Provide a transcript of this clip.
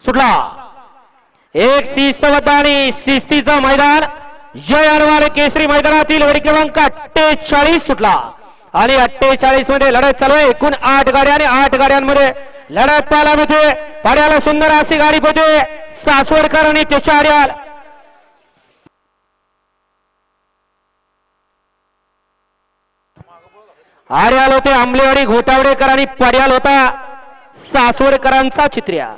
सुटला. एक शिस्तबद्ध आणि शिस्तीचं मैदान जय अनवार केसरी मैदानातील गडी क्रमांक 48 सुटला आणि 48 मध्ये लढत चालू आहे. एकूण 8 गाड्या आणि 8 गाड्यांमध्ये लढत पाहायला मिळते. पाड्याला सुंदर अशी गाडी पोहते सासवडकर आणि त्याच्या आर्याल होते आंबलेवाडी घोटावडेकर आणि पड्याल होता सासवडकरांचा चित्र्या.